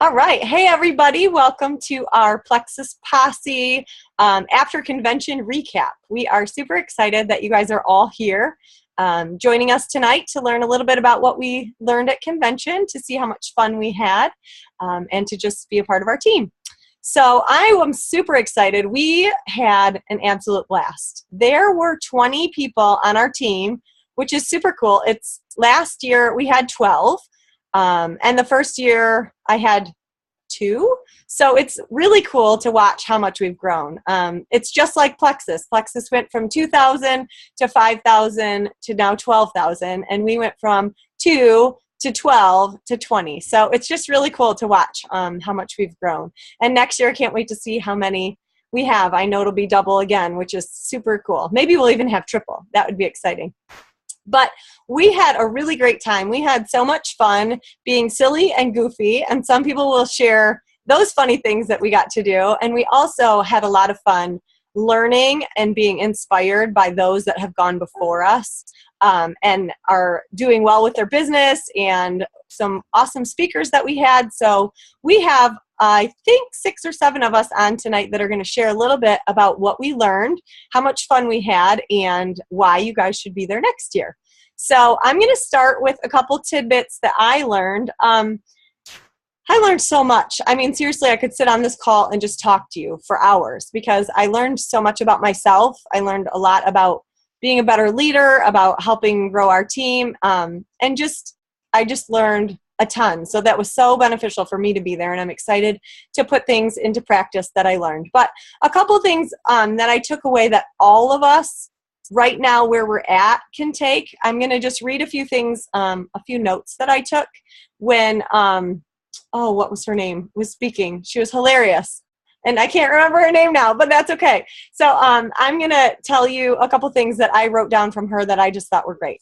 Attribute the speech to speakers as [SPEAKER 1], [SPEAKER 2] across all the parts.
[SPEAKER 1] All right. Hey, everybody. Welcome to our Plexus Posse after convention recap. We are super excited that you guys are all here joining us tonight to learn a little bit about what we learned at convention, to see how much fun we had, and to just be a part of our team. So I am super excited. We had an absolute blast. There were 20 people on our team, which is super cool. It's last year we had 12. And the first year I had 2. So it's really cool to watch how much we've grown. It's just like Plexus. Plexus went from 2,000 to 5,000 to now 12,000. And we went from 2 to 12 to 20. So it's just really cool to watch how much we've grown. And next year, I can't wait to see how many we have. I know it'll be double again, which is super cool. Maybe we'll even have triple. That would be exciting. But we had a really great time. We had so much fun being silly and goofy, and some people will share those funny things that we got to do. And we also had a lot of fun learning and being inspired by those that have gone before us and are doing well with their business, and some awesome speakers that we had. So we have, I think, 6 or 7 of us on tonight that are going to share a little bit about what we learned, how much fun we had, and why you guys should be there next year. So I'm going to start with a couple tidbits that I learned. I learned so much. I mean, seriously, I could sit on this call and just talk to you for hours because I learned so much about myself. I learned a lot about being a better leader, about helping grow our team, and I just learned a ton. So that was so beneficial for me to be there, and I'm excited to put things into practice that I learned. But a couple of things that I took away that all of us right now where we're at can take. I'm going to just read a few things, a few notes that I took when, what was her name, was speaking. She was hilarious. And I can't remember her name now, but that's okay. So I'm going to tell you a couple things that I wrote down from her that I just thought were great.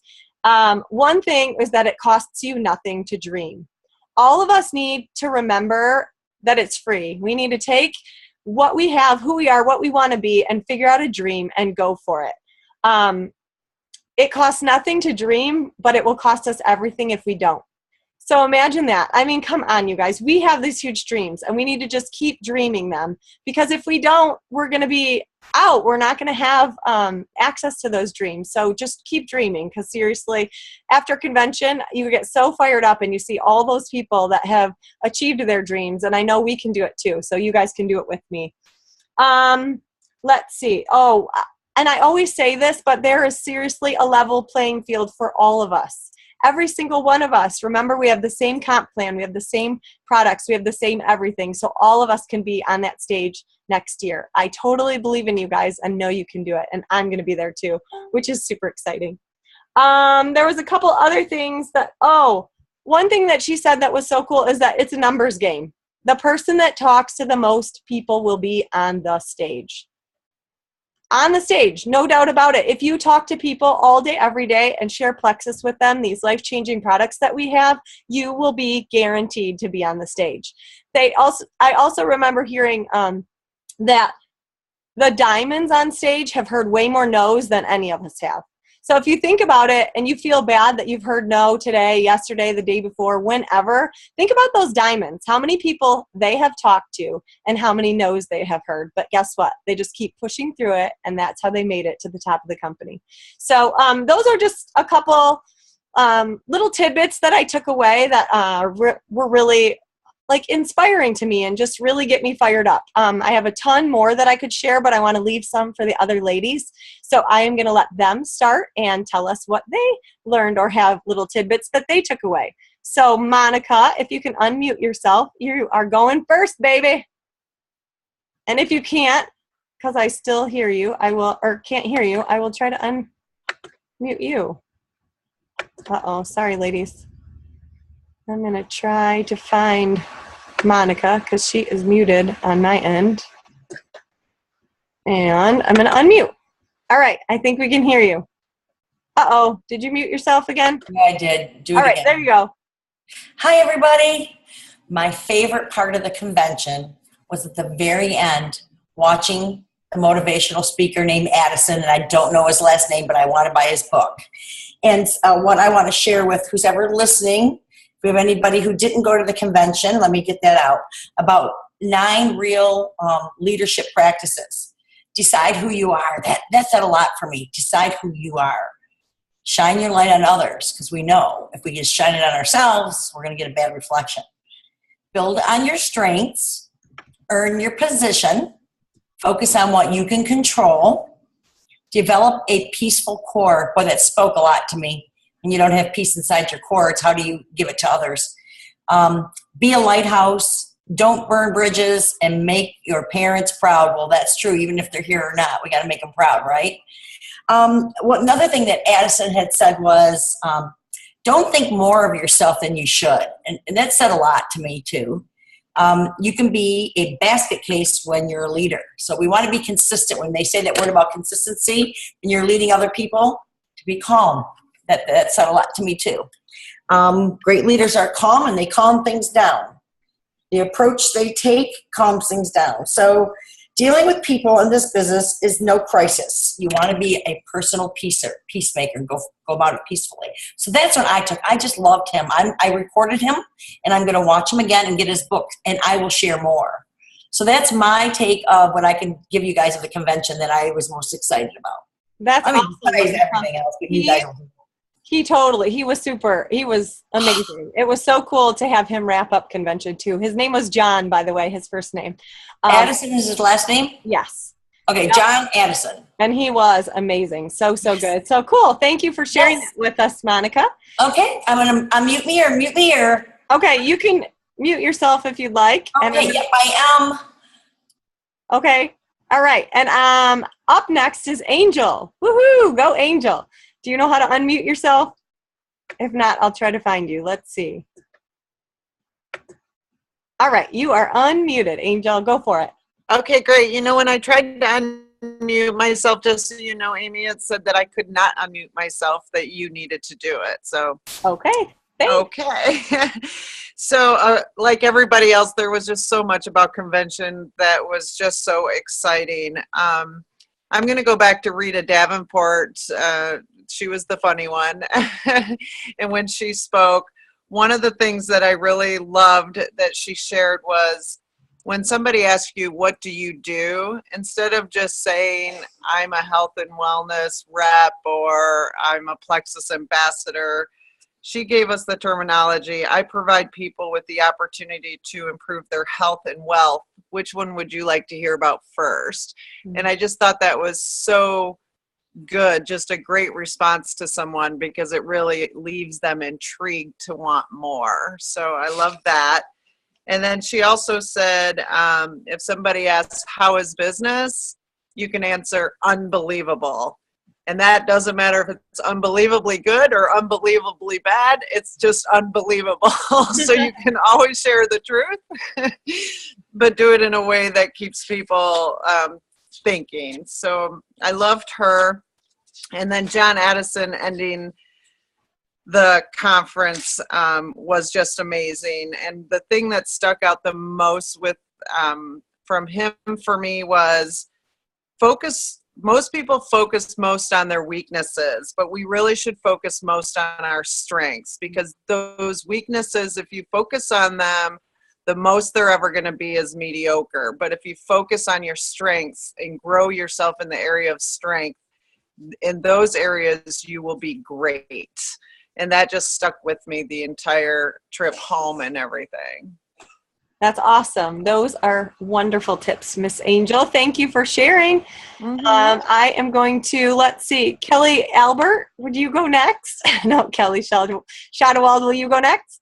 [SPEAKER 1] One thing is that it costs you nothing to dream. All of us need to remember that it's free. We need to take what we have, who we are, what we want to be, and figure out a dream and go for it. It costs nothing to dream, but it will cost us everything if we don't. So imagine that. I mean, come on, you guys. We have these huge dreams, and we need to just keep dreaming them, because if we don't, we're going to be out. We're not going to have access to those dreams. So just keep dreaming, because seriously, after convention, you get so fired up and you see all those people that have achieved their dreams, and I know we can do it too. So you guys can do it with me. Let's see. And I always say this, but there is seriously a level playing field for all of us. Every single one of us. Remember, we have the same comp plan. We have the same products. We have the same everything. So all of us can be on that stage next year. I totally believe in you guys and know you can do it. And I'm going to be there too, which is super exciting. There was a couple other things that, one thing that she said that was so cool is that it's a numbers game. The person that talks to the most people will be on the stage. On the stage, no doubt about it. If you talk to people all day, every day, and share Plexus with them, these life-changing products that we have, you will be guaranteed to be on the stage. I also remember hearing that the diamonds on stage have heard way more no's than any of us have. So if you think about it and you feel bad that you've heard no today, yesterday, the day before, whenever, think about those diamonds, how many people they have talked to and how many no's they have heard. But guess what? They just keep pushing through it, and that's how they made it to the top of the company. So those are just a couple little tidbits that I took away that were really inspiring to me and just really get me fired up. I have a ton more that I could share, but I want to leave some for the other ladies. So I am going to let them start and tell us what they learned or have little tidbits that they took away. So Monica, if you can unmute yourself, you are going first, baby. And if you can't, because I still hear you, can't hear you, I will try to unmute you. Uh-oh, sorry, ladies. I'm going to try to find Monica because she is muted on my end. And I'm going to unmute. All right, I think we can hear you. Uh-oh, did you mute yourself again?
[SPEAKER 2] Yeah, I did. Do it
[SPEAKER 1] All right,
[SPEAKER 2] again.
[SPEAKER 1] there you go.
[SPEAKER 2] Hi, everybody. My favorite part of the convention was at the very end, watching a motivational speaker named Addison, and I don't know his last name, but I want to buy his book. And what I want to share with who's ever listening we have anybody who didn't go to the convention, let me get that out. About 9 real leadership practices. Decide who you are. That said a lot for me. Decide who you are. Shine your light on others, because we know if we just shine it on ourselves, we're going to get a bad reflection. Build on your strengths. Earn your position. Focus on what you can control. Develop a peaceful core. Boy, that spoke a lot to me. When you don't have peace inside your core, it's how do you give it to others? Be a lighthouse. Don't burn bridges, and make your parents proud. Well, that's true, even if they're here or not. We got to make them proud, right? Another thing that Addison had said was, don't think more of yourself than you should. And that said a lot to me, too. You can be a basket case when you're a leader. So we want to be consistent. When they say that word about consistency and you're leading other people, to be calm. That said a lot to me, too. Great leaders are calm, and they calm things down. The approach they take calms things down. So dealing with people in this business is no crisis. You want to be a personal peacemaker, go about it peacefully. So that's what I took. I just loved him. I recorded him, and I'm going to watch him again and get his book, and I will share more. So that's my take of what I can give you guys of the convention that I was most excited about.
[SPEAKER 1] That's awesome.
[SPEAKER 2] Besides everything else, but you guys.
[SPEAKER 1] He was super. He was amazing. It was so cool to have him wrap up convention too. His name was John, by the way, his first name.
[SPEAKER 2] Addison is his last name?
[SPEAKER 1] Yes.
[SPEAKER 2] Okay, John Addison.
[SPEAKER 1] And he was amazing. So good. So cool. Thank you for sharing that with us, Monica.
[SPEAKER 2] Okay, I'm going to unmute me or mute me or.
[SPEAKER 1] Okay, you can mute yourself if you'd like.
[SPEAKER 2] Okay, yep, I am.
[SPEAKER 1] Okay. All right. And up next is Angel. Woohoo! Go Angel. Do you know how to unmute yourself? If not, I'll try to find you. Let's see. All right. You are unmuted, Angel. Go for it.
[SPEAKER 3] Okay, great. You know, when I tried to unmute myself, just so you know, Amy, it said that I could not unmute myself, that you needed to do it. So.
[SPEAKER 1] Okay. Thanks.
[SPEAKER 3] Okay. So like everybody else, there was just so much about convention that was just so exciting. I'm going to go back to Rita Davenport. She was the funny one. And when she spoke, one of the things that I really loved that she shared was when somebody asks you, what do you do? Instead of just saying, I'm a health and wellness rep or I'm a Plexus ambassador, she gave us the terminology, I provide people with the opportunity to improve their health and wealth. Which one would you like to hear about first? Mm-hmm. And I just thought that was so good, just a great response to someone, because it really leaves them intrigued to want more. So I love that. And then she also said, if somebody asks, how is business? You can answer, unbelievable. And that doesn't matter if it's unbelievably good or unbelievably bad. It's just unbelievable. So you can always share the truth, but do it in a way that keeps people thinking. So I loved her. And then John Addison ending the conference was just amazing. And the thing that stuck out the most with from him for me was focus. Most people focus most on their weaknesses, but we really should focus most on our strengths, because those weaknesses, if you focus on them, the most they're ever going to be is mediocre. But if you focus on your strengths and grow yourself in the area of strength, in those areas, you will be great. And that just stuck with me the entire trip home and everything.
[SPEAKER 1] That's awesome. Those are wonderful tips, Miss Angel. Thank you for sharing. Mm-hmm. I am going to, let's see, Kelly Albert, would you go next? No, Kelly Shadowald, will you go next?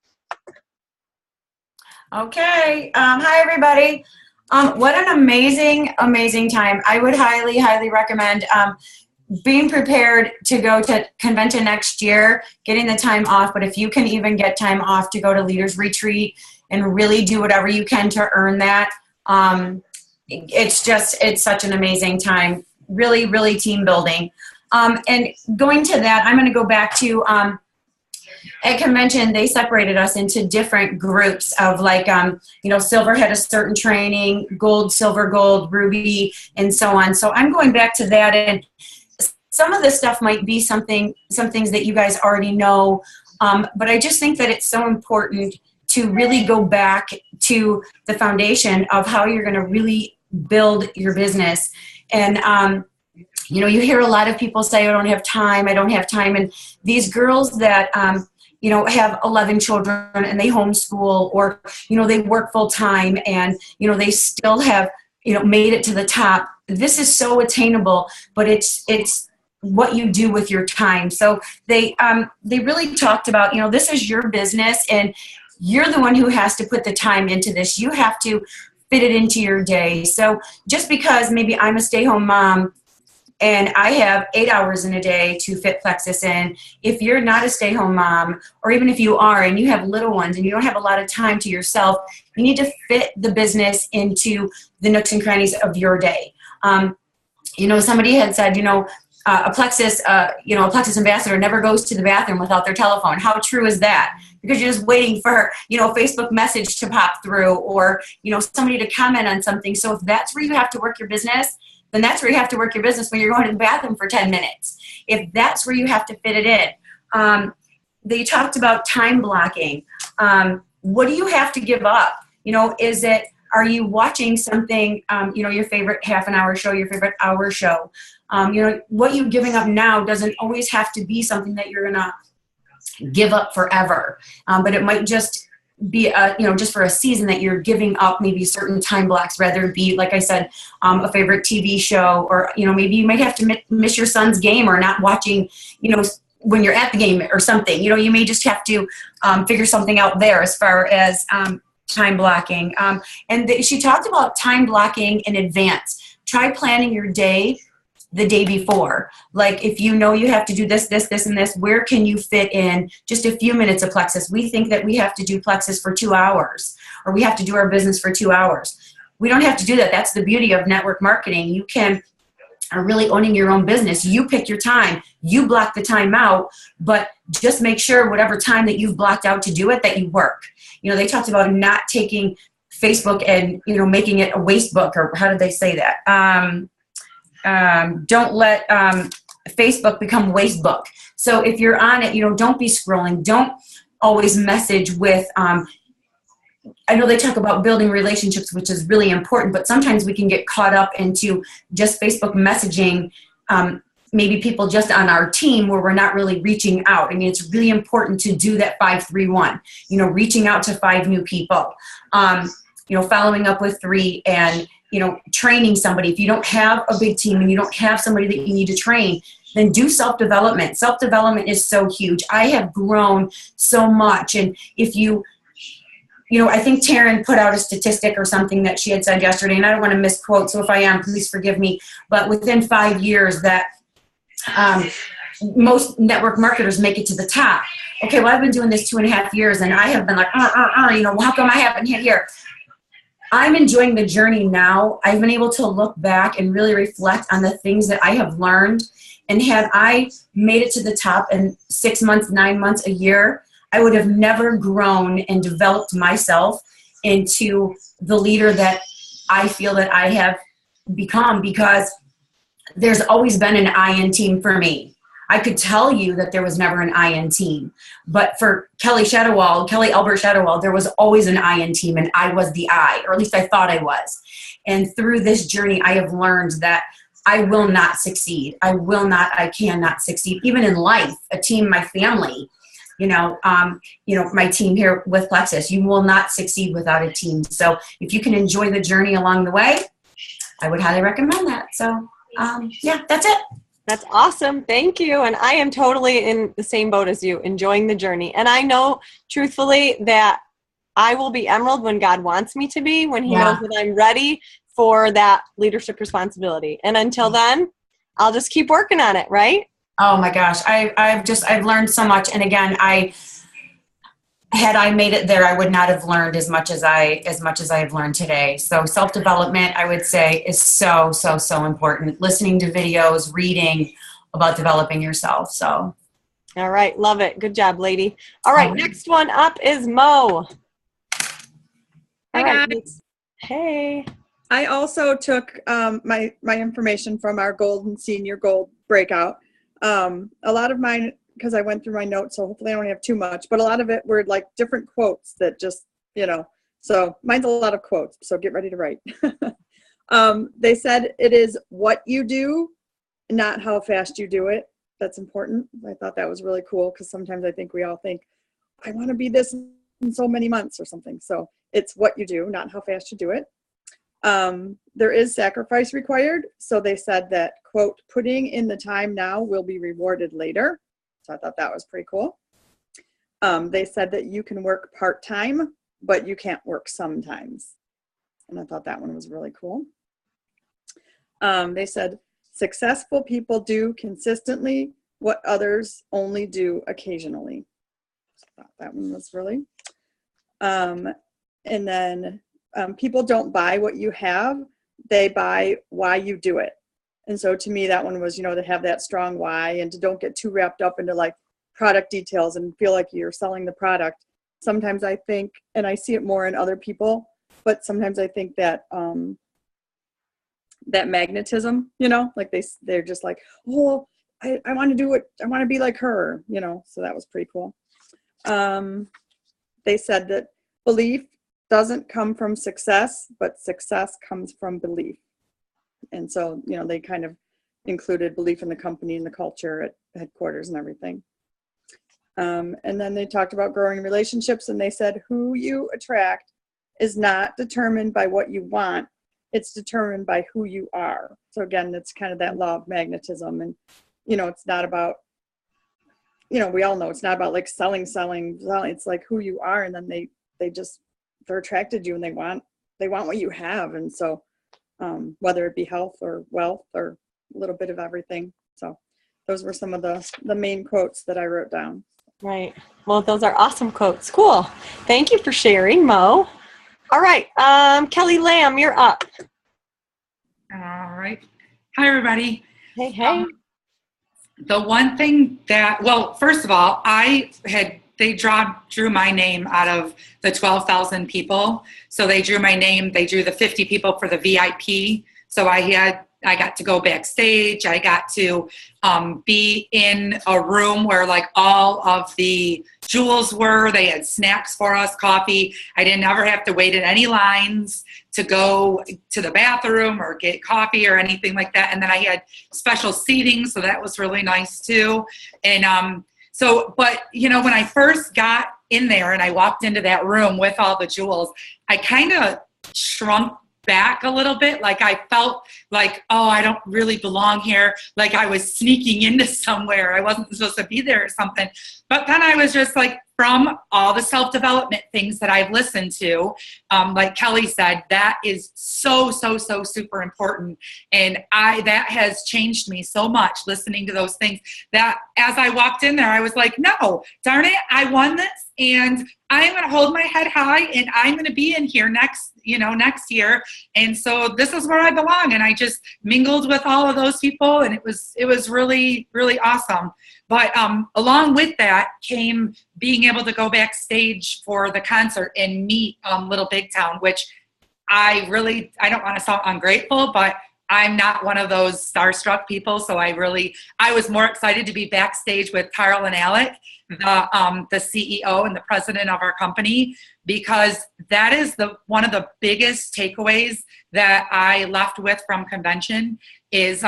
[SPEAKER 4] Okay. Hi, everybody. What an amazing, amazing time. I would highly, highly recommend being prepared to go to convention next year, getting the time off. But if you can even get time off to go to Leaders Retreat and really do whatever you can to earn that, it's such an amazing time. Really, really team building. And going to that, I'm going to go back to at convention, they separated us into different groups of silver had a certain training, gold, silver, gold, ruby, and so on. So I'm going back to that, and some of this stuff might be some things that you guys already know, But I just think that it's so important to really go back to the foundation of how you're going to really build your business. And, you know, you hear a lot of people say, I don't have time. And these girls that, you know, have 11 children and they homeschool, or, you know, they work full time and, you know, they still have, you know, made it to the top. This is so attainable, but it's what you do with your time. So they really talked about, you know, this is your business and you're the one who has to put the time into this. You have to fit it into your day. So just because maybe I'm a stay-home mom and I have 8 hours in a day to fit Plexus in, if you're not a stay-home mom, or even if you are and you have little ones and you don't have a lot of time to yourself, you need to fit the business into the nooks and crannies of your day. You know, somebody had said, you know, a Plexus ambassador never goes to the bathroom without their telephone. How true is that? Because you're just waiting for, you know, a Facebook message to pop through, or, you know, somebody to comment on something. So if that's where you have to work your business, then that's where you have to work your business when you're going to the bathroom for 10 minutes. If that's where you have to fit it in. They talked about time blocking. What do you have to give up? You know, are you watching something, you know, your favorite half an hour show, your favorite hour show? You know, what you're giving up now doesn't always have to be something that you're going to give up forever. But it might just be, you know, just for a season that you're giving up maybe certain time blocks, rather it be, like I said, a favorite TV show, or, you know, maybe you might have to miss your son's game or not watching, you know, when you're at the game or something. You know, you may just have to figure something out there as far as time blocking. She talked about time blocking in advance. Try planning your day the day before. Like, if you know you have to do this, and this, where can you fit in just a few minutes of Plexus? We think that we have to do Plexus for 2 hours, or we have to do our business for 2 hours. We don't have to do that. That's the beauty of network marketing. You are really owning your own business. You pick your time, you block the time out, but just make sure whatever time that you've blocked out to do it, that you work. You know, they talked about not taking Facebook and, you know, making it a waste book, or how did they say that? Don't let Facebook become waste book. So if you're on it, you know, don't be scrolling. Don't always message with, I know they talk about building relationships, which is really important, but sometimes we can get caught up into just Facebook messaging, maybe people just on our team where we're not really reaching out. I mean, it's really important to do that 5-3-1, you know, reaching out to 5 new people, you know, following up with 3, and, you know, training somebody. If you don't have a big team and you don't have somebody that you need to train, then do self-development. Self-development is so huge. I have grown so much. And if you know, I think Taryn put out a statistic or something that she had said yesterday, and I don't want to misquote, so if I am, please forgive me, but within 5 years that most network marketers make it to the top. Okay, well, I've been doing this 2.5 years, and I have been like, you know, how come I haven't hit here? I'm enjoying the journey now. I've been able to look back and really reflect on the things that I have learned. And had I made it to the top in 6 months, 9 months, a year, I would have never grown and developed myself into the leader that I feel that I have become, because there's always been an I-in team for me. I could tell you that there was never an I-in team, but for Kelly Albert Shadowall, there was always an I-in team, and I was the I, or at least I thought I was. And through this journey, I have learned that I will not succeed. I cannot succeed, even in life, a team, my family, you know, my team here with Plexus, you will not succeed without a team. So if you can enjoy the journey along the way, I would highly recommend that. So yeah, that's it.
[SPEAKER 1] That's awesome. Thank you. And I am totally in the same boat as you, enjoying the journey. And I know, truthfully, that I will be Emerald when God wants me to be, when He knows that I'm ready for that leadership responsibility. And until then, I'll just keep working on it, right?
[SPEAKER 4] Oh my gosh. I've learned so much. And again, had I made it there, I would not have learned as much as I have learned today. So self-development, I would say, is so important. Listening to videos, reading about developing yourself. So.
[SPEAKER 1] All right. Love it. Good job, lady. All right. Next one up is Mo.
[SPEAKER 5] Hi, guys.
[SPEAKER 1] Hey.
[SPEAKER 5] I also took my information from our Gold and Senior Gold breakout. A lot of because I went through my notes, so hopefully I don't have too much, but a lot of it were like different quotes that just, so mine's a lot of quotes, so get ready to write. They said it is what you do, not how fast you do it. That's important. I thought that was really cool because sometimes I think we all think, I want to be this in so many months or something. So it's what you do, not how fast you do it. There is sacrifice required. So they said that, quote, putting in the time now will be rewarded later. So I thought that was pretty cool. They said that you can work part-time, but you can't work sometimes. And I thought that one was really cool. They said successful people do consistently what others only do occasionally. So I thought that one was really. And then people don't buy what you have, they buy why you do it. And so to me, that one was, to have that strong why and to don't get too wrapped up into like product details and feel like you're selling the product. Sometimes I think, and I see it more in other people, but sometimes I think that that magnetism, like they're just like, oh, I want to do it. I want to be like her, so that was pretty cool. They said that belief doesn't come from success, but success comes from belief. And so, they kind of included belief in the company and the culture at headquarters and everything. And then they talked about growing relationships, and they said who you attract is not determined by what you want. It's determined by who you are. So again, it's kind of that law of magnetism. And, it's not about, we all know it's not about like selling. It's like who you are. And then they're attracted to you and they want what you have. And so whether it be health or wealth or a little bit of everything. So those were some of the main quotes that I wrote down.
[SPEAKER 1] Right. Well, those are awesome quotes. Cool. Thank you for sharing, Mo. All right. Kelly Lamb, you're up.
[SPEAKER 6] All right. Hi, everybody.
[SPEAKER 1] Hey.
[SPEAKER 6] The one thing that, well, first of all, they drew my name out of the 12,000 people. So they drew my name. They drew the 50 people for the VIP. So I got to go backstage. I got to be in a room where like all of the jewels were. They had snacks for us, coffee. I didn't ever have to wait in any lines to go to the bathroom or get coffee or anything like that. And then I had special seating, so that was really nice too. And but when I first got in there and I walked into that room with all the jewels, I kind of shrunk back a little bit. Like I felt like, oh, I don't really belong here. Like I was sneaking into somewhere. I wasn't supposed to be there or something. But then I was just like, from all the self-development things that I've listened to, like Kelly said, that is so super important. And that has changed me so much listening to those things that as I walked in there, I was like, no, darn it, I won this. And I'm going to hold my head high and I'm going to be in here next year. And so this is where I belong. And I just mingled with all of those people and it was really, really awesome. But along with that came being able to go backstage for the concert and meet Little Big Town, which I don't want to sound ungrateful, but I'm not one of those starstruck people. So I was more excited to be backstage with Carl and Alec, the CEO and the president of our company, because that is one of the biggest takeaways that I left with from convention is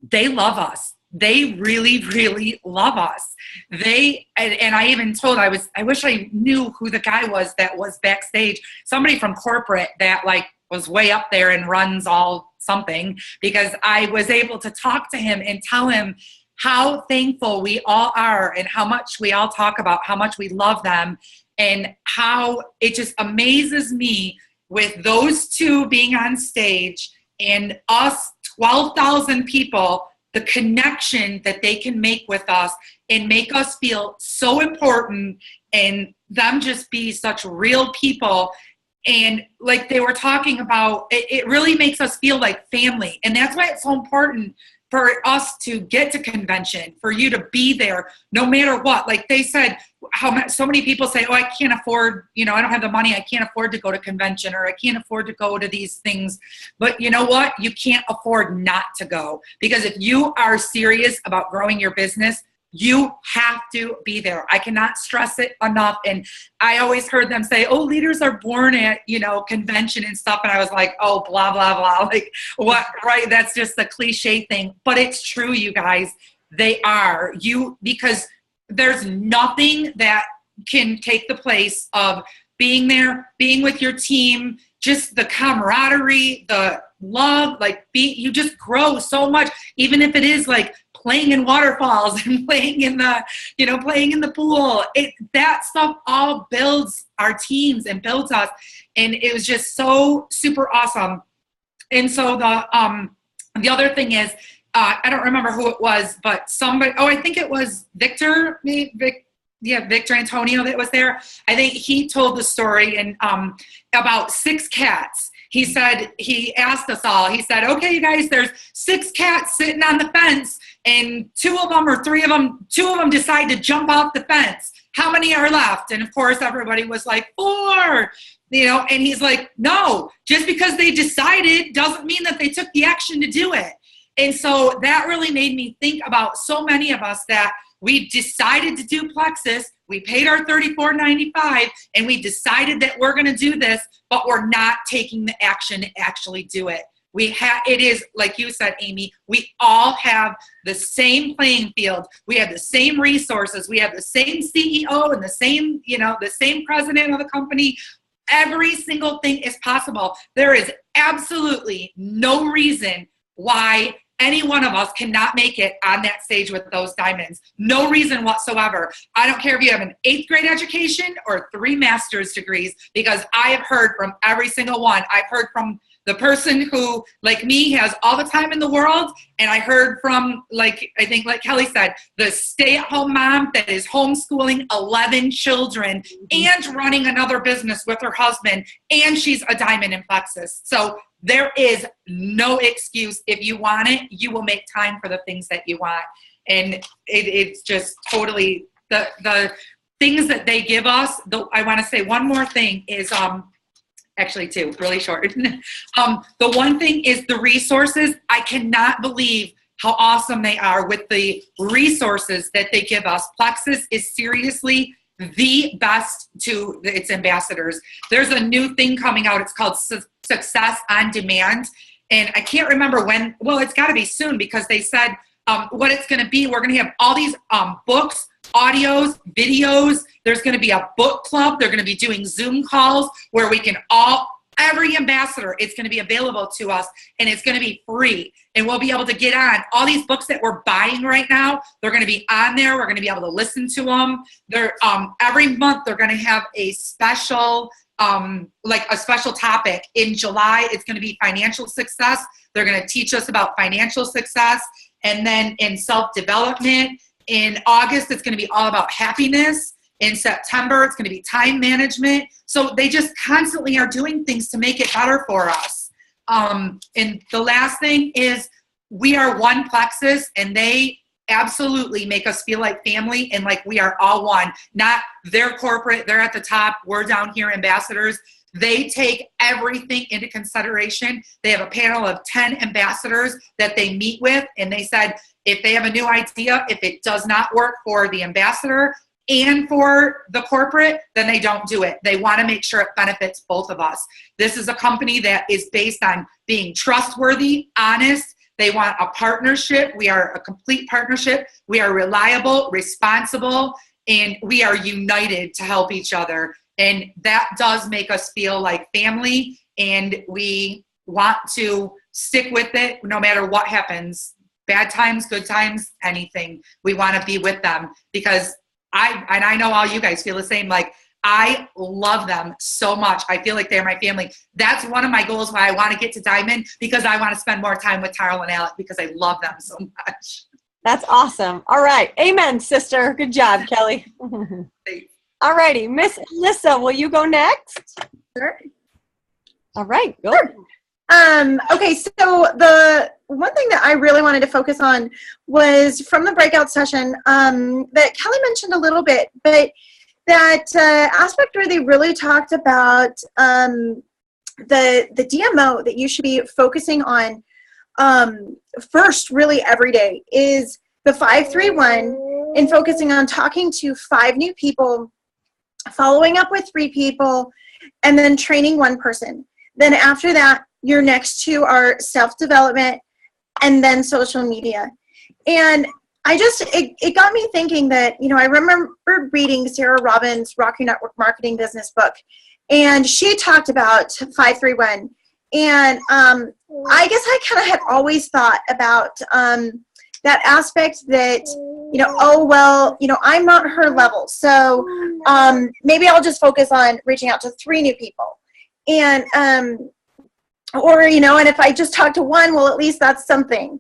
[SPEAKER 6] they love us. They really, really love us. And I even told, I wish I knew who the guy was that was backstage, somebody from corporate that like was way up there and runs all something, because I was able to talk to him and tell him how thankful we all are and how much we all talk about how much we love them and how it just amazes me with those two being on stage and us 12,000 people, the connection that they can make with us and make us feel so important and them just be such real people. And like they were talking about, it really makes us feel like family. And that's why it's so important for us to get to convention, for you to be there no matter what. Like they said, so many people say, oh, I can't afford, I don't have the money. I can't afford to go to convention, or I can't afford to go to these things. But you know what? You can't afford not to go, because if you are serious about growing your business, You have to be there. I cannot stress it enough. And I always heard them say, oh, leaders are born at, convention and stuff. And I was like, oh, blah, blah, blah. Like, what, right? That's just the cliche thing. But it's true, you guys. They are. Because there's nothing that can take the place of being there, being with your team, just the camaraderie, the love, you just grow so much, even if it is like playing in waterfalls and playing in the pool. That stuff all builds our teams and builds us. And it was just so super awesome. And so the other thing is, I don't remember who it was, but somebody, I think it was Victor, Victor Antonio that was there. I think he told the story and about 6 cats. He asked us all, he said, okay, you guys, there's 6 cats sitting on the fence and 2 of them decide to jump off the fence. How many are left? And of course, everybody was like 4, and he's like, no, just because they decided doesn't mean that they took the action to do it. And so that really made me think about so many of us that we decided to do Plexus. We paid our $34.95 and we decided that we're going to do this, but we're not taking the action to actually do it. It is, like you said, Amy, we all have the same playing field. We have the same resources. We have the same CEO and the same president of the company. Every single thing is possible. There is absolutely no reason why any one of us cannot make it on that stage with those diamonds. No reason whatsoever. I don't care if you have an 8th grade education or 3 master's degrees, because I have heard from every single one. I've heard from the person who, like me, has all the time in the world. And I heard from, like Kelly said, the stay-at-home mom that is homeschooling 11 children and running another business with her husband. And she's a diamond in Plexus. So there is no excuse. If you want it, you will make time for the things that you want. And it's just totally the things that they give us. I want to say one more thing is, actually 2, really short. The one thing is the resources. I cannot believe how awesome they are with the resources that they give us. Plexus is seriously the best to its ambassadors. There's a new thing coming out. It's called Success on Demand. And I can't remember when. Well, it's got to be soon, because they said what it's going to be. We're going to have all these books, audios, videos. There's going to be a book club. They're going to be doing Zoom calls where we can every ambassador, it's going to be available to us, and it's going to be free. And we'll be able to get on all these books that we're buying right now. They're going to be on there. We're going to be able to listen to them. Every month they're going to have a special, a special topic. In July, it's going to be financial success. They're going to teach us about financial success. And then in self-development, in August, it's going to be all about happiness. In September, it's going to be time management. So they just constantly are doing things to make it better for us. And the last thing is, we are one Plexus, and they absolutely make us feel like family and like we are all one. Not their corporate, they're at the top, we're down here, ambassadors. They take everything into consideration. They have a panel of 10 ambassadors that they meet with, and they said if they have a new idea, if it does not work for the ambassador and for the corporate, then they don't do it. They want to make sure it benefits both of us. This is a company that is based on being trustworthy, honest. They want a partnership. We are a complete partnership. We are reliable, responsible, and we are united to help each other. And that does make us feel like family, and we want to stick with it no matter what happens. Bad times, good times, anything. We want to be with them, because I know all you guys feel the same. Like, I love them so much. I feel like they're my family. That's one of my goals why I want to get to Diamond, because I want to spend more time with Tarl and Alec, because I love them so much.
[SPEAKER 1] That's awesome. All right. Amen, sister. Good job, Kelly. All righty. Miss Alyssa, will you go next?
[SPEAKER 7] Sure.
[SPEAKER 1] All right. Go.
[SPEAKER 7] Sure. Okay, so the one thing that I really wanted to focus on was from the breakout session that Kelly mentioned a little bit, but that aspect where they really talked about the DMO that you should be focusing on first, really every day, is the 5-3-1 in focusing on talking to 5 new people, following up with 3 people, and then training 1 person. Then after that, your next 2 are self-development and then social media. And it got me thinking that, I remember reading Sarah Robbins' Rock Your Network Marketing Business book, and she talked about 531. And I guess I kind of had always thought about that aspect that, I'm not her level. So maybe I'll just focus on reaching out to 3 new people. And, and if I just talk to 1, well, at least that's something.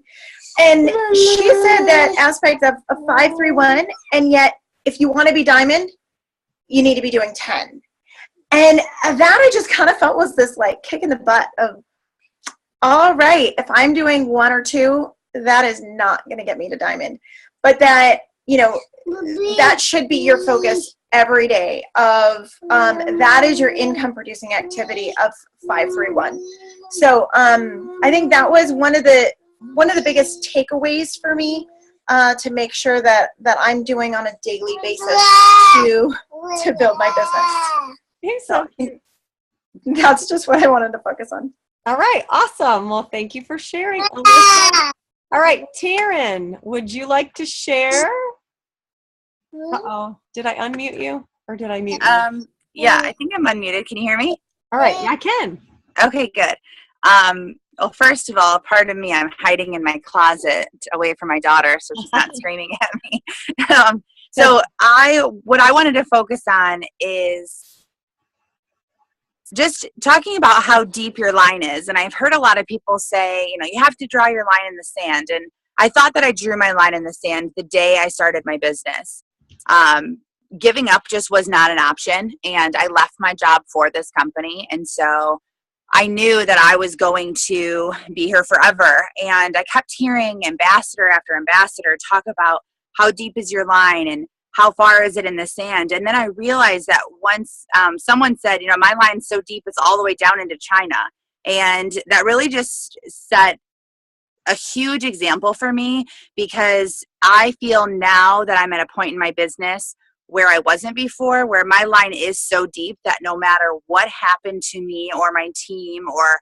[SPEAKER 7] And she said that aspect of 531, and yet if you want to be diamond, you need to be doing 10. And that I just kind of felt was this like kick in the butt of, all right, if I'm doing 1 or 2, that is not going to get me to diamond. But that, that should be your focus every day of, that is your income producing activity of 531. So I think that was one of the biggest takeaways for me, to make sure that I'm doing on a daily basis to build my business. So that's just what I wanted to focus on.
[SPEAKER 1] All right, awesome. Well, thank you for sharing, Alyssa. All right, Taryn, would you like to share? Uh-oh, did I unmute you or did I mute you?
[SPEAKER 8] Yeah, I think I'm unmuted. Can you hear me?
[SPEAKER 1] All right, yeah, I can.
[SPEAKER 8] Okay, good. Well, first of all, part of me, I'm hiding in my closet away from my daughter, so she's not screaming at me. What I wanted to focus on is just talking about how deep your line is. And I've heard a lot of people say, you have to draw your line in the sand. And I thought that I drew my line in the sand the day I started my business. Giving up just was not an option. And I left my job for this company. And so I knew that I was going to be here forever. And I kept hearing ambassador after ambassador talk about how deep is your line and how far is it in the sand. And then I realized that once someone said, my line's so deep, it's all the way down into China. And that really just set a huge example for me, because I feel now that I'm at a point in my business where I wasn't before, where my line is so deep that no matter what happened to me or my team or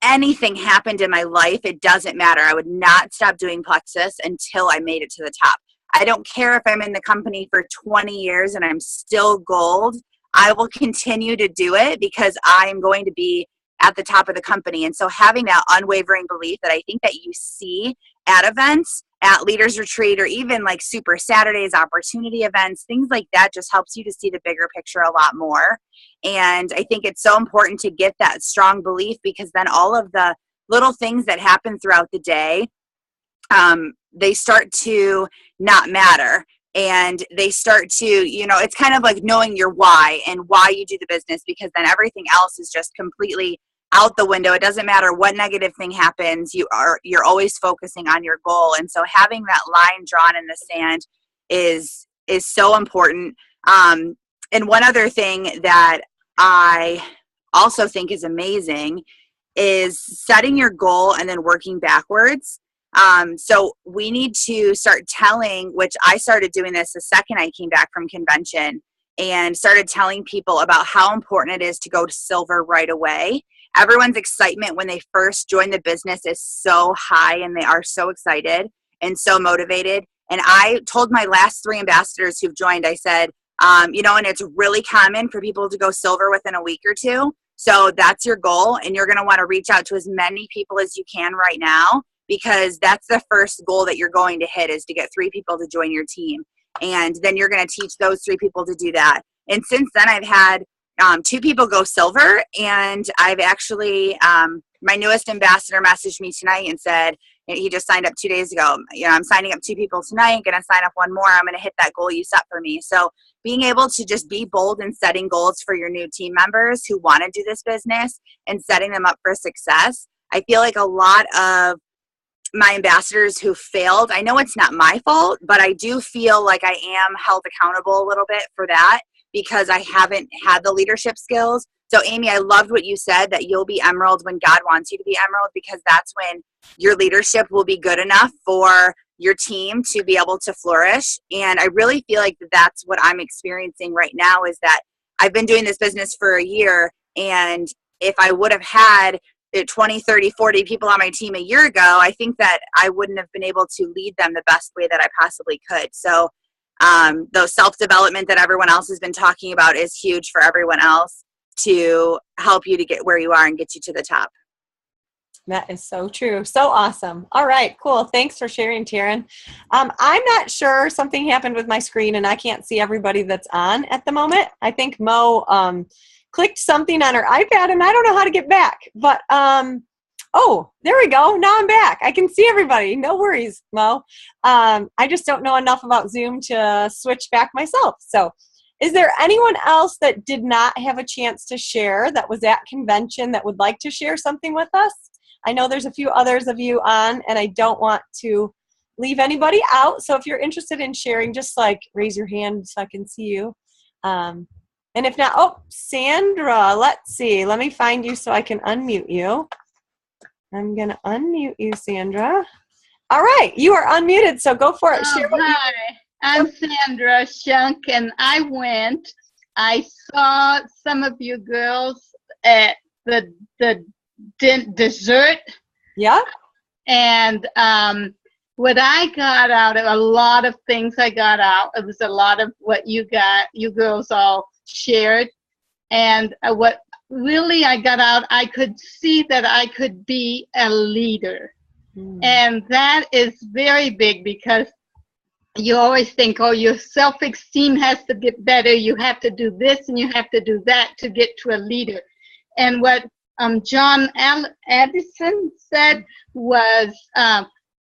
[SPEAKER 8] anything happened in my life, it doesn't matter. I would not stop doing Plexus until I made it to the top. I don't care if I'm in the company for 20 years and I'm still gold. I will continue to do it because I am going to be at the top of the company. And so having that unwavering belief that I think that you see at events, at Leaders Retreat, or even like Super Saturdays, opportunity events, things like that just helps you to see the bigger picture a lot more. And I think it's so important to get that strong belief, because then all of the little things that happen throughout the day, they start to not matter. And they start to, it's kind of like knowing your why and why you do the business, because then everything else is just completely out the window. It doesn't matter what negative thing happens. You're always focusing on your goal. And so having that line drawn in the sand is so important. And one other thing that I also think is amazing is setting your goal and then working backwards. So we need to start telling, which I started doing this the second I came back from convention, and started telling people about how important it is to go to silver right away. Everyone's excitement when they first join the business is so high, and they are so excited and so motivated. And I told my last 3 ambassadors who've joined, I said, and it's really common for people to go silver within a week or 2. So that's your goal. And you're going to want to reach out to as many people as you can right now, because that's the first goal that you're going to hit, is to get 3 people to join your team. And then you're going to teach those 3 people to do that. And since then, I've had 2 people go silver, and I've actually, my newest ambassador messaged me tonight and said, he just signed up 2 days ago. I'm signing up 2 people tonight, going to sign up 1 more. I'm going to hit that goal you set for me. So being able to just be bold in setting goals for your new team members who want to do this business and setting them up for success. I feel like a lot of my ambassadors who failed, I know it's not my fault, but I do feel like I am held accountable a little bit for that, because I haven't had the leadership skills. So Amy, I loved what you said, that you'll be emerald when God wants you to be emerald, because that's when your leadership will be good enough for your team to be able to flourish. And I really feel like that's what I'm experiencing right now, is that I've been doing this business for a year, and if I would have had 20, 30, 40 people on my team a year ago, I think that I wouldn't have been able to lead them the best way that I possibly could. So those self-development that everyone else has been talking about is huge for everyone else to help you to get where you are and get you to the top.
[SPEAKER 1] That is so true. So awesome. All right, cool. Thanks for sharing, Taryn. I'm not sure, something happened with my screen and I can't see everybody that's on at the moment. I think Mo clicked something on her iPad and I don't know how to get back. But, oh, there we go. Now I'm back. I can see everybody. No worries, Mo. I just don't know enough about Zoom to switch back myself. So is there anyone else that did not have a chance to share that was at convention that would like to share something with us? I know there's a few others of you on, and I don't want to leave anybody out. So if you're interested in sharing, just like raise your hand so I can see you. And if not, oh, Sandra, let's see. Let me find you so I can unmute you. I'm going to unmute you, Sandra. All right, you are unmuted, so go for it. Share what
[SPEAKER 9] Hi, I'm Sandra Shunk, and I saw some of you girls at the dessert.
[SPEAKER 1] Yeah.
[SPEAKER 9] And what I got out of, a lot of things I got out, it was a lot of what you girls all shared. And what really I got out, I could see that I could be a leader. And that is very big, because you always think, oh, your self-esteem has to get better. You have to do this and you have to do that to get to a leader. And what John Addison said was,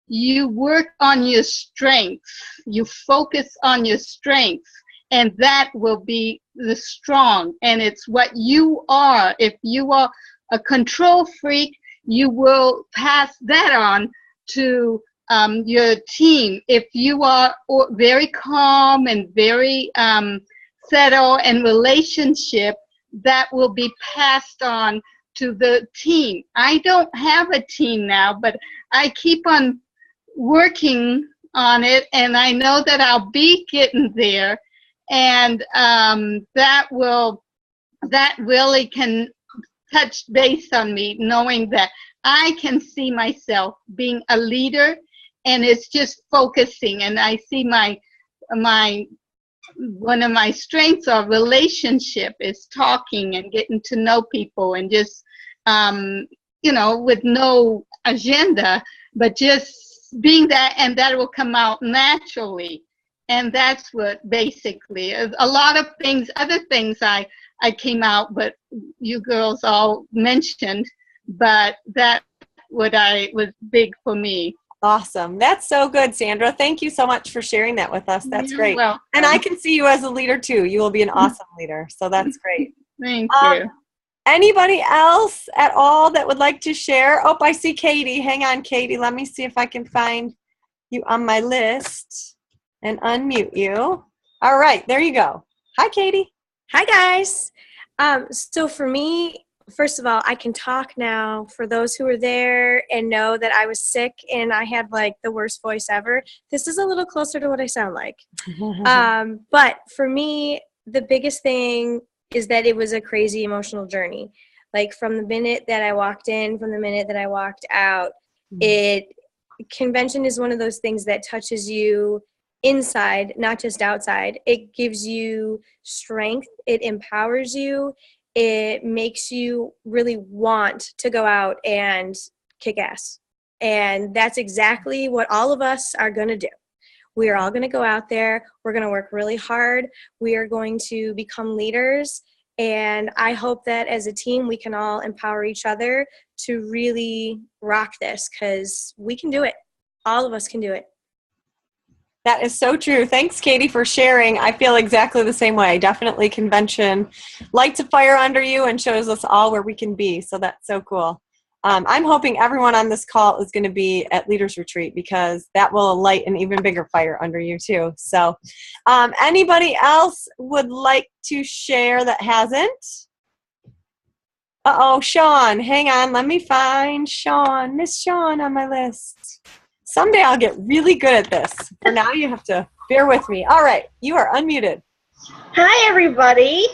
[SPEAKER 9] you work on your strengths. You focus on your strengths, and that will be the strong. And it's what you are. If you are a control freak, you will pass that on to your team. If you are very calm and very settled in relationship, that will be passed on to the team. I don't have a team now, but I keep on working on it, and I know that I'll be getting there. And that really can touch base on me, knowing that I can see myself being a leader, and it's just focusing. And I see one of my strengths of relationship is talking and getting to know people, and just with no agenda, but just being that, and that will come out naturally. And that's what basically is. A lot of things, other things I came out, but you girls all mentioned, but that was big for me.
[SPEAKER 1] Awesome. That's so good, Sandra. Thank you so much for sharing that with us. That's
[SPEAKER 9] You're
[SPEAKER 1] great.
[SPEAKER 9] welcome.
[SPEAKER 1] And I can see you as a leader too. You will be an awesome leader. So that's great.
[SPEAKER 9] Thank you.
[SPEAKER 1] Anybody else at all that would like to share? Oh, I see Katie. Hang on, Katie. Let me see if I can find you on my list and unmute you. All right, there you go. Hi, Katie.
[SPEAKER 10] Hi, guys. So for me, first of all, I can talk now for those who were there and know that I was sick and I had like the worst voice ever. This is a little closer to what I sound like. But for me, the biggest thing is that it was a crazy emotional journey. Like from the minute that I walked in, from the minute that I walked out, convention is one of those things that touches you inside, not just outside. It gives you strength. It empowers you. It makes you really want to go out and kick ass. And that's exactly what all of us are going to do. We are all going to go out there. We're going to work really hard. We are going to become leaders. And I hope that as a team, we can all empower each other to really rock this, because we can do it. All of us can do it.
[SPEAKER 1] That is so true. Thanks, Katie, for sharing. I feel exactly the same way. Definitely convention lights a fire under you and shows us all where we can be. So that's so cool. I'm hoping everyone on this call is going to be at Leaders Retreat, because that will light an even bigger fire under you too. So anybody else would like to share that hasn't? Uh-oh, Sean. Hang on. Let me find Sean. Miss Sean on my list. Someday I'll get really good at this. For now, you have to bear with me. All right, you are unmuted.
[SPEAKER 11] Hi, everybody.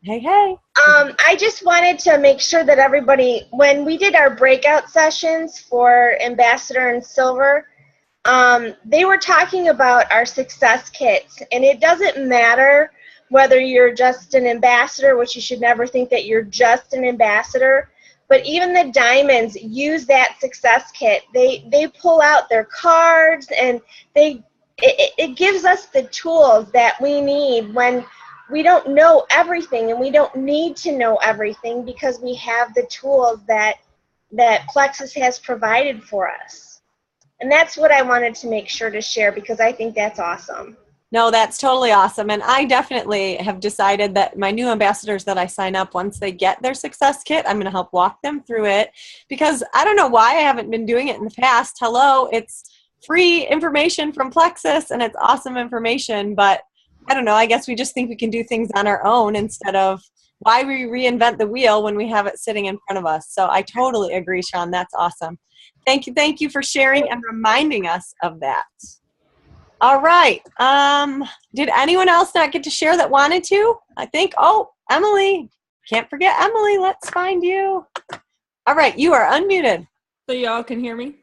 [SPEAKER 1] Hey, hey.
[SPEAKER 11] I just wanted to make sure that everybody, when we did our breakout sessions for Ambassador and Silver, they were talking about our success kits. And it doesn't matter whether you're just an ambassador, which you should never think that you're just an ambassador, but even the diamonds use that success kit. They pull out their cards, and it gives us the tools that we need when we don't know everything, and we don't need to know everything because we have the tools that Plexus has provided for us. And that's what I wanted to make sure to share, because I think that's awesome.
[SPEAKER 1] No, that's totally awesome. And I definitely have decided that my new ambassadors that I sign up, once they get their success kit, I'm going to help walk them through it, because I don't know why I haven't been doing it in the past. Hello, it's free information from Plexus and it's awesome information, but I don't know. I guess we just think we can do things on our own instead of why we reinvent the wheel when we have it sitting in front of us. So I totally agree, Sean. That's awesome. Thank you for sharing and reminding us of that. All right. Did anyone else not get to share that wanted to? I think, oh, Emily. Can't forget Emily. Let's find you. All right. You are unmuted.
[SPEAKER 12] So y'all can hear me?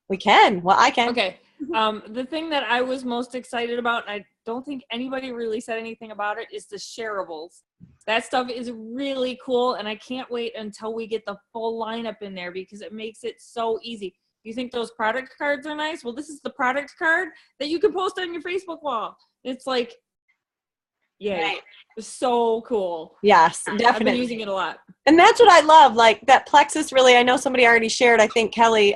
[SPEAKER 1] We can. Well, I can.
[SPEAKER 12] Okay. The thing that I was most excited about, and I don't think anybody really said anything about it, is the shareables. That stuff is really cool, and I can't wait until we get the full lineup in there because it makes it so easy. You think those product cards are nice? Well, this is the product card that you can post on your Facebook wall. It's like, yay. It's so cool.
[SPEAKER 1] Yes, definitely.
[SPEAKER 12] I've been using it a lot.
[SPEAKER 1] And that's what I love, like that Plexus really, I know somebody already shared, I think Kelly,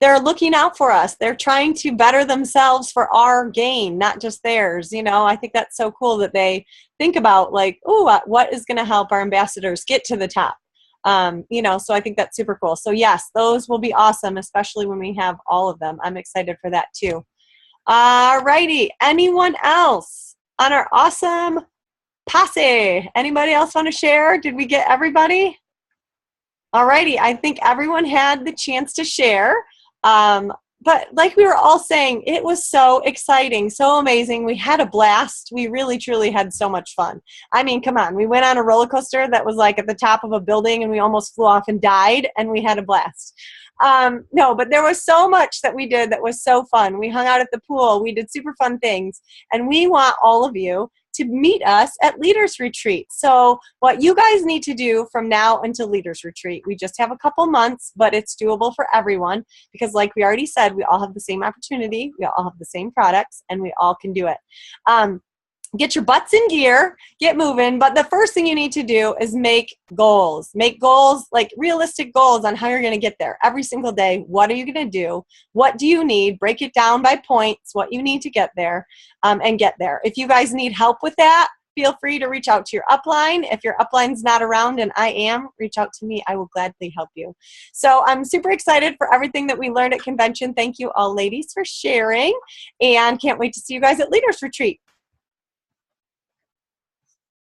[SPEAKER 1] they're looking out for us. They're trying to better themselves for our gain, not just theirs. You know, I think that's so cool that they think about like, oh, what is going to help our ambassadors get to the top? You know, so I think that's super cool. So yes, those will be awesome, especially when we have all of them. I'm excited for that too. All righty. Anyone else on our awesome posse? Anybody else want to share? Did we get everybody? All righty. I think everyone had the chance to share. But like we were all saying, it was so exciting, so amazing. We had a blast. We really, truly had so much fun. I mean, come on. We went on a roller coaster that was like at the top of a building and we almost flew off and died, and we had a blast. No, but there was so much that we did that was so fun. We hung out at the pool. We did super fun things. And we want all of you to meet us at Leaders Retreat. So what you guys need to do from now until Leaders Retreat, we just have a couple months, but it's doable for everyone because like we already said, we all have the same opportunity, we all have the same products, and we all can do it. Get your butts in gear, get moving, but the first thing you need to do is make goals. Make goals, like realistic goals on how you're going to get there every single day. What are you going to do? What do you need? Break it down by points, what you need to get there, and get there. If you guys need help with that, feel free to reach out to your upline. If your upline's not around, and I am, reach out to me. I will gladly help you. So I'm super excited for everything that we learned at convention. Thank you all ladies for sharing, and can't wait to see you guys at Leaders Retreat.